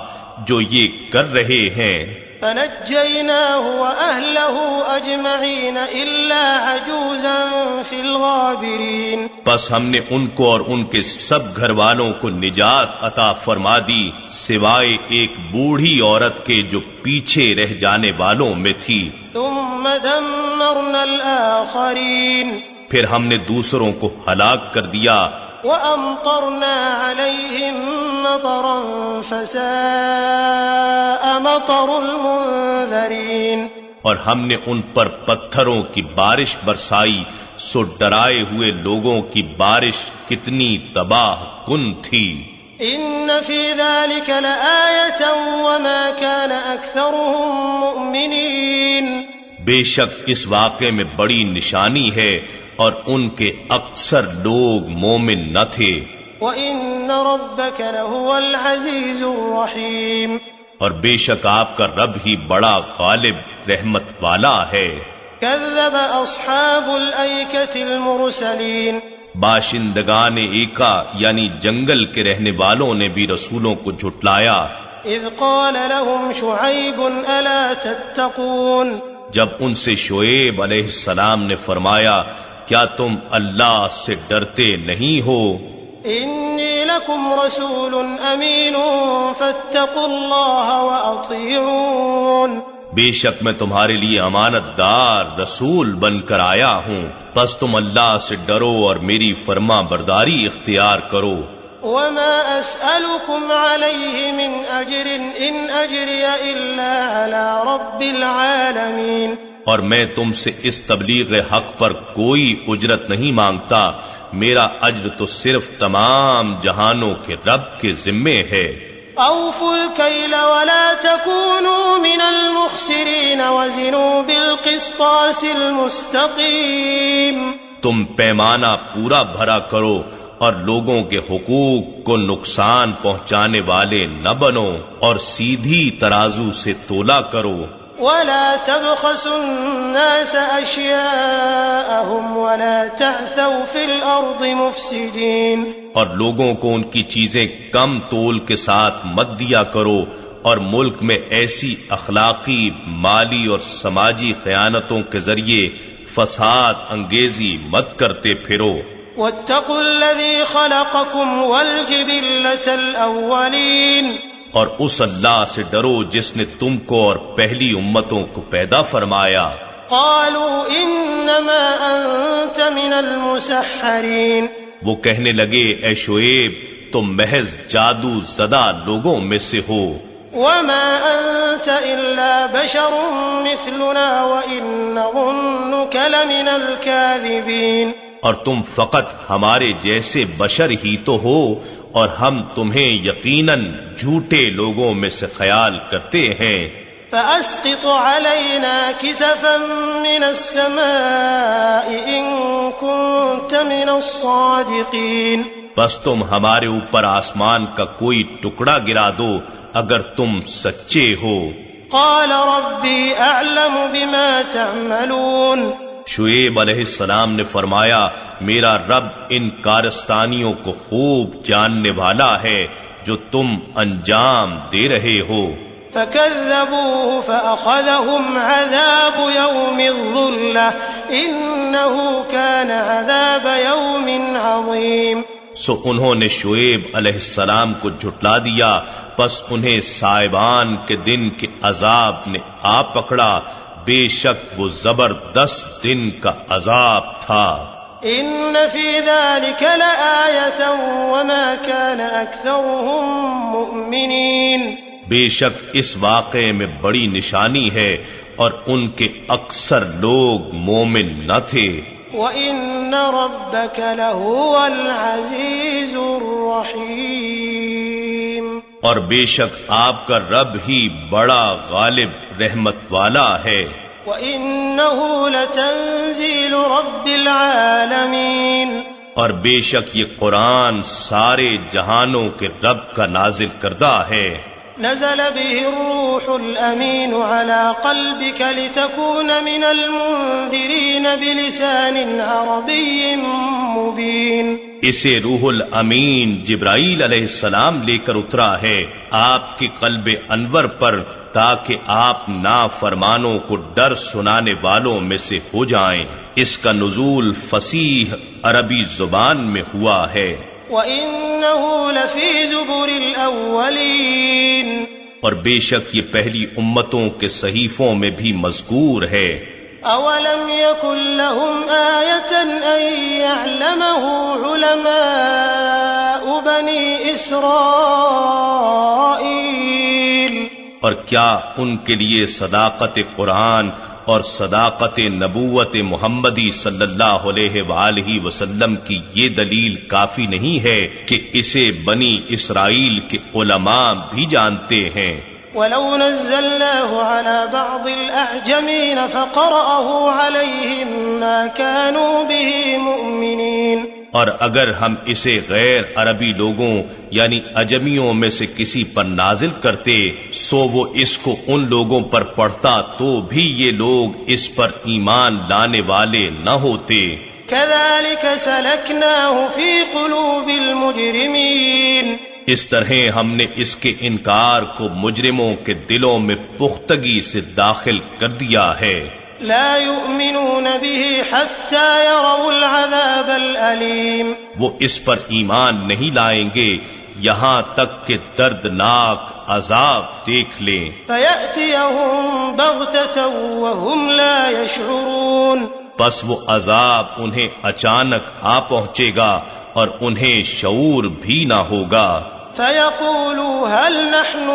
جو یہ کر رہے ہیں۔ فنجيناه وأهله أجمعين إلا عجوزا في الغابرين پس ہم نے ان کو اور ان کے سب گھر والوں کو نجات عطا فرما دی سوائے ایک بوڑھی عورت کے جو پیچھے رہ جانے والوں میں تھی۔ ثم دمرنا الآخرين پھر ہم نے دوسروں کو ہلاک کر دیا۔ وأمطرنا عليهم مطرا فساء مطر المنذرين اور ہم نے ان پر پتھروں کی بارش برسائی سو ڈرائے ہوئے لوگوں کی بارش کتنی تباہ کن تھی۔ إن في ذلك لآية وما كان أكثرهم مؤمنين بے شک اس واقعے میں بڑی نشانی ہے اور ان کے اکثر لوگ مومن نہ تھے۔ وَإِنَّ رَبَّكَ لَهُوَ الْعَزِيزُ الرَّحِيمُ اور بے شک آپ کا رب ہی بڑا غالب رحمت والا ہے۔ كَذَّبَ أَصْحَابُ الْأَيْكَةِ الْمُرْسَلِينَ باشندگان ایکا یعنی جنگل کے رہنے والوں نے بھی رسولوں کو جھٹلایا۔ إِذْ قَالَ لَهُمْ شُعَيْبٌ أَلَا تَتَّقُونَ جب ان سے شعیب علیہ السلام نے فرمایا کیا تم اللہ سے ڈرتے نہیں ہو؟ إِنِّي لَكُمْ رَسُولٌ أَمِينٌ فَاتَّقُوا اللَّهَ وَأَطِيعُونَ بے شک میں تمہارے لیے امانت دار رسول بن کر آیا ہوں، پس تم اللہ سے ڈرو اور میری فرما برداری اختیار کرو۔ وَمَا أَسْأَلُكُمْ عَلَيْهِ مِنْ أَجْرٍ إِنْ أَجْرِيَ إِلَّا عَلَى رَبِّ الْعَالَمِينَ اور میں تم سے اس تبلیغ حق پر کوئی اجرت نہیں مانگتا، میرا اجر تو صرف تمام جہانوں کے رب کے ذمے ہے۔ أَوْفُوا الْكَيْلَ وَلَا تَكُونُوا مِنَ الْمُخْسِرِينَ وَزِنُوا بِالْقِسْطَاسِ الْمُسْتَقِيمِ تم پیمانہ پورا بھرا کرو اور لوگوں کے حقوق کو نقصان پہنچانے والے نہ بنو اور سیدھی ترازو سے تولا کرو۔ وَلَا تَبْخَسُوا النَّاسَ أَشْيَاءَهُمْ وَلَا تَعْثَوْا فِي الْأَرْضِ مُفْسِدِينَ اور لوگوں کو ان کی چیزیں کم تول کے ساتھ مت دیا کرو اور ملک میں ایسی اخلاقی، مالی اور سماجی خیانتوں کے ذریعے فساد انگیزی مت کرتے پھرو۔ وَاتَّقُوا الَّذِي خَلَقَكُمْ وَالْجِبِلَّةَ الْأَوَّلِينَ اور اس اللہ سے ڈرو جس نے تم کو اور پہلی امتوں کو پیدا فرمایا۔ قالوا إنما أنت من المسحرين. وہ کہنے لگے اے شعیب تم محض جادو زدہ لوگوں میں سے ہو. وما أنت إلا بشر مثلنا وإن نظنك لمن الكاذبين. اور تم فقط ہمارے جیسے بشر ہی تو ہو اور ہم تمہیں یقیناً جھوٹے لوگوں میں سے خیال کرتے ہیں. فأسقط علينا كسفا من السماء إن كنت من الصادقين. بس تم ہمارے اوپر آسمان کا کوئی ٹکڑا گرا دو اگر تم سچے ہو. قال ربي أعلم بما تعملون. شعیب علیہ السلام نے فرمایا میرا رب ان کارستانیوں کو خوب جاننے والا ہے جو تم انجام دے رہے ہو. فكذبوه فأخذهم عذاب يوم الظلة إنه كان عذاب يوم عظيم. سو انہوں نے شعیب علیہ السلام کو جھٹلا دیا پس انہیں سائبان کے دن کے عذاب نے آ پکڑا. بے شک وہ زبردست دن کا عذاب تھا. إن في ذلك لآية وما كان أكثرهم مؤمنين. بے شک اس واقعے میں بڑی نشانی ہے اور ان کے اکثر لوگ مومن نہ تھے. وَإِنَّ رَبَّكَ لَهُوَ الْعَزِيزُ الرَّحِيمُ. اور بے شک آپ کا رب ہی بڑا غالب رحمت والا ہے. وَإِنَّهُ لَتَنزِيلُ رَبِّ الْعَالَمِينَ. اور بے شک یہ قرآن سارے جہانوں کے رب کا نازل کردہ ہے. نزل به الروح الأمين على قلبك لتكون من المنذرين بلسان عربي مبين. اسے روح الامین جبرائیل علیہ السلام لے کر اترا ہے آپ کے قلب انور پر تاکہ آپ نافرمانوں کو ڈر سنانے والوں میں سے ہو جائیں. اس کا نزول فصیح عربی زبان میں ہوا ہے. وَإِنَّهُ لَفِي زُبُرِ الْأَوَّلِينَ. اور بے شک یہ پہلی امتوں کے صحیفوں میں بھی مذکور ہے. أَوَلَمْ يَكُنْ لَهُمْ آيَةً أَن يَعْلَمَهُ عُلَمَاءُ بَنِي إِسْرَائِيلَ. اور کیا ان کے لیے صداقت قرآن اور صداقت نبوت محمدی صلی اللہ علیہ وآلہ وسلم کی یہ دلیل کافی نہیں ہے کہ اسے بنی اسرائیل کے علماء بھی جانتے ہیں. وَلَوْ نَزَّلْنَاهُ عَلَى بَعْضِ الْأَعْجَمِينَ فَقَرَأَهُ عَلَيْهِمْ مَا كَانُوا بِهِ مُؤْمِنِينَ. اور اگر ہم اسے غیر عربی لوگوں یعنی اجمیوں میں سے کسی پر نازل کرتے سو وہ اس کو ان لوگوں پر پڑھتا تو بھی یہ لوگ اس پر ایمان لانے والے نہ ہوتے. كَذَلِكَ سَلَكْنَاهُ فِي قُلُوبِ الْمُجْرِمِينَ. اس طرح ہم نے اس کے انکار کو مجرموں کے دلوں میں پختگی سے داخل کر دیا ہے. لا يؤمنون به حتى يروا العذاب الأليم. وہ اس پر ایمان نہیں لائیں گے یہاں تک کہ دردناک عذاب دیکھ لیں. فيأتيهم بغتة وهم لا يشعرون. پس وہ عذاب انہیں اچانک آ پہنچے گا اور انہیں شعور بھی نہ ہوگا. فيقولوا هل نحن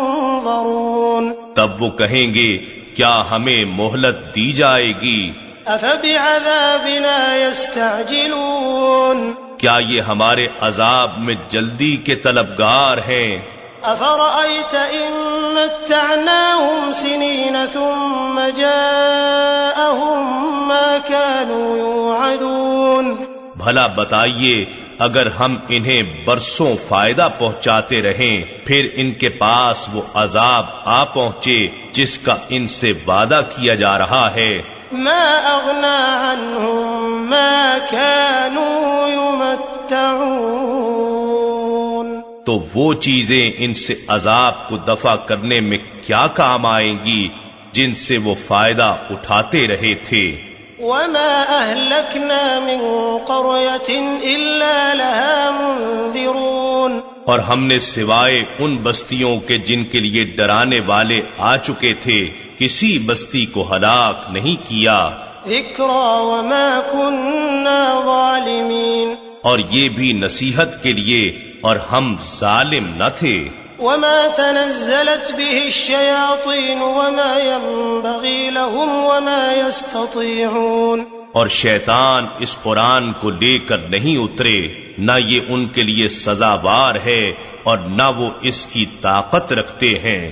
منظرون. تب وہ کہیں گے کیا ہمیں مہلت دی جائے گی؟ أفبعذابنا يستعجلون. کیا یہ ہمارے عذاب میں جلدی کے طلبگار ہیں؟ أفرأيت إن متعناهم سنين ثم جاءهم ما كانوا يوعدون. بھلا بتائیے اگر ہم انہیں برسوں فائدہ پہنچاتے رہیں پھر ان کے پاس وہ عذاب آ پہنچے جس کا ان سے وعدہ کیا جا رہا ہے. ما أغنى عنهم ما كانوا يمتعون. تو وہ چیزیں ان سے عذاب کو دفع کرنے میں کیا کام آئیں گی جن سے وہ فائدہ اٹھاتے رہے تھے. وما أهلكنا من قرية إلا لها منذرون. اور ہم نے سوائے ان بستیوں کے جن کے لیے ڈرانے والے آ چکے تھے کسی بستی کو ہلاک نہیں کیا، ذکری وما كنا ظالمین، اور یہ بھی نصیحت کے لیے، اور ہم ظالم نہ تھے۔ وما تنزلت به الشياطين وما ينبغي لهم وما يستطيعون، اور شیطان اس قرآن کو لے کر نہیں اترے، نہ یہ ان کے لیے سزاوار ہے اور نہ وہ اس کی طاقت رکھتے ہیں۔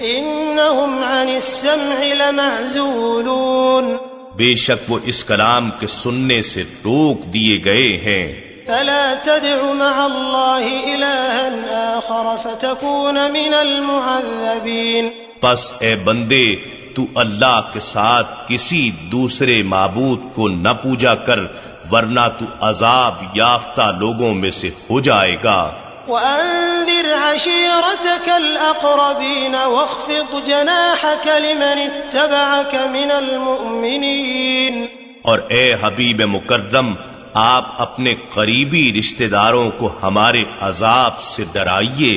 انہم عن السمع لمعزولون، بے شک وہ اس کلام کے سننے سے روک دیے گئے ہیں۔ فلا تدع مع اللہ الہا آخر فتکون من المعذبین، پس اے بندے تو اللہ کے ساتھ کسی دوسرے معبود کو نہ پوجا کر، ورنہ تو عذاب یافتہ لوگوں میں سے ہو جائے گا۔ وأنذر عشيرتك الأقربين واخفض جناحك لمن اتبعك من المؤمنين، اور اے حبیب مکرم آپ اپنے قریبی رشتہ داروں کو ہمارے عذاب سے ڈرائیے،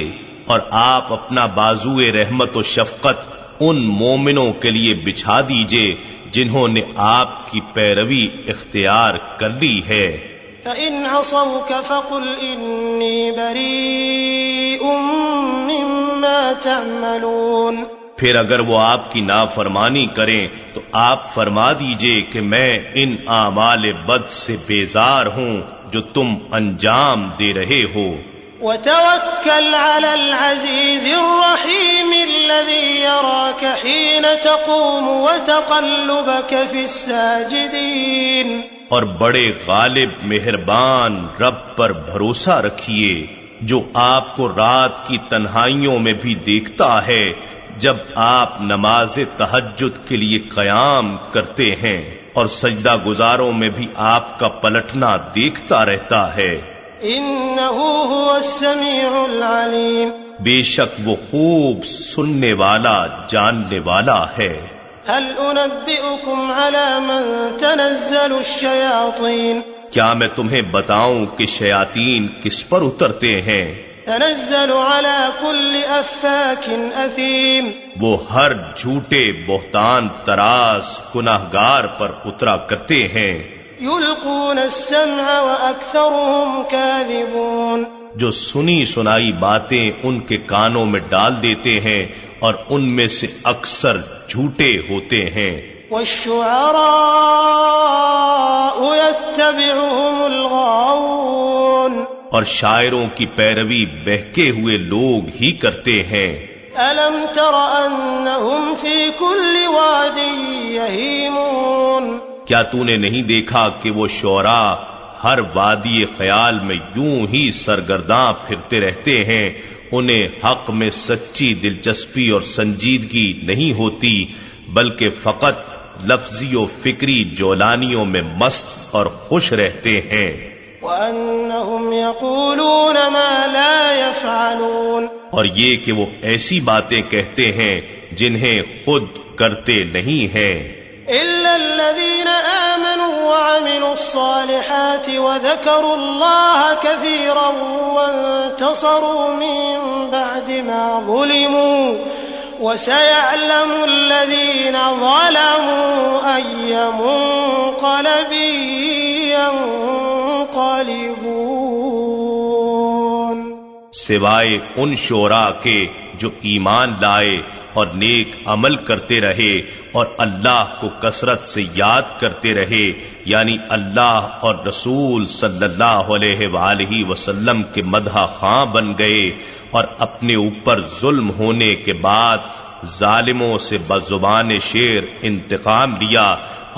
اور آپ اپنا بازوئے رحمت و شفقت ان مومنوں کے لیے بچھا دیجئے جنہوں نے آپ کی پیروی اختیار کر لی ہے۔ فإن عصوك فقل إني بريء مما تعملون، پھر اگر وہ آپ کی نافرمانی کریں تو آپ فرما دیجئے کہ میں ان اعمال بد سے بیزار ہوں جو تم انجام دے رہے ہو۔ وتوكل على العزيز الرحيم الذي يراك حين تقوم وتقلبك في الساجدين، اور بڑے غالب مہربان رب پر بھروسہ رکھیے جو آپ کو رات کی تنہائیوں میں بھی دیکھتا ہے جب آپ نماز تہجد کے لیے قیام کرتے ہیں، اور سجدہ گزاروں میں بھی آپ کا پلٹنا دیکھتا رہتا ہے۔ انه هو السميع العليم، بے شک وہ خوب سننے والا جاننے والا ہے۔ هل انبئكم على من تنزل الشياطين، کیا میں تمہیں بتاؤں کہ شیاطین کس پر اترتے ہیں؟ تنزل على كل افاك اثيم، وہ ہر جھوٹے بہتان طراز گناہگار پر اترا کرتے ہیں۔ يلقون السمع واكثرهم كاذبون، جو سنی سنائی باتیں ان کے کانوں میں ڈال دیتے ہیں اور ان میں سے اکثر جھوٹے ہوتے ہیں۔ والشعراء يتبعهم الغاوون، اور شاعروں کی پیروی بہکے ہوئے لوگ ہی کرتے ہیں۔ ألم تر أنهم في كل واد يهيمون، کیا تو نے نہیں دیکھا کہ وہ شعراء ہر وادی خیال میں یوں ہی سرگرداں پھرتے رہتے ہیں، انہیں حق میں سچی دلچسپی اور سنجیدگی نہیں ہوتی، بلکہ فقط لفظی و فکری جولانیوں میں مست اور خوش رہتے ہیں۔ وأنهم يقولون ما لا يفعلون، اور یہ کہ وہ ایسی باتیں کہتے ہیں جنہیں خود کرتے نہیں ہیں۔ إلا الذين آمنوا وعملوا الصالحات وذكروا الله كثيرا وانتصروا من بعد ما ظلموا وسيعلم الذين ظلموا أي منقلب ينقلبون، سوائے ان شعراء کے جو ایمان لائے اور نیک عمل کرتے رہے اور اللہ کو کثرت سے یاد کرتے رہے، یعنی اللہ اور رسول صلی اللہ علیہ وآلہ وسلم کے مدح خواں بن گئے، اور اپنے اوپر ظلم ہونے کے بعد ظالموں سے بزبان شیر انتقام لیا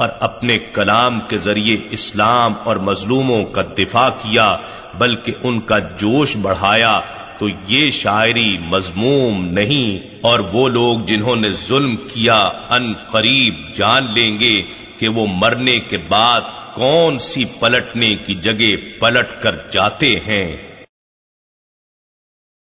اور اپنے کلام کے ذریعے اسلام اور مظلوموں کا دفاع کیا، بلکہ ان کا جوش بڑھایا، تو یہ شاعری مذموم نہیں، اور وہ لوگ جنہوں نے ظلم کیا ان قریب جان لیں گے کہ وہ مرنے کے بعد کون سی پلٹنے کی جگہ پلٹ کر جاتے ہیں۔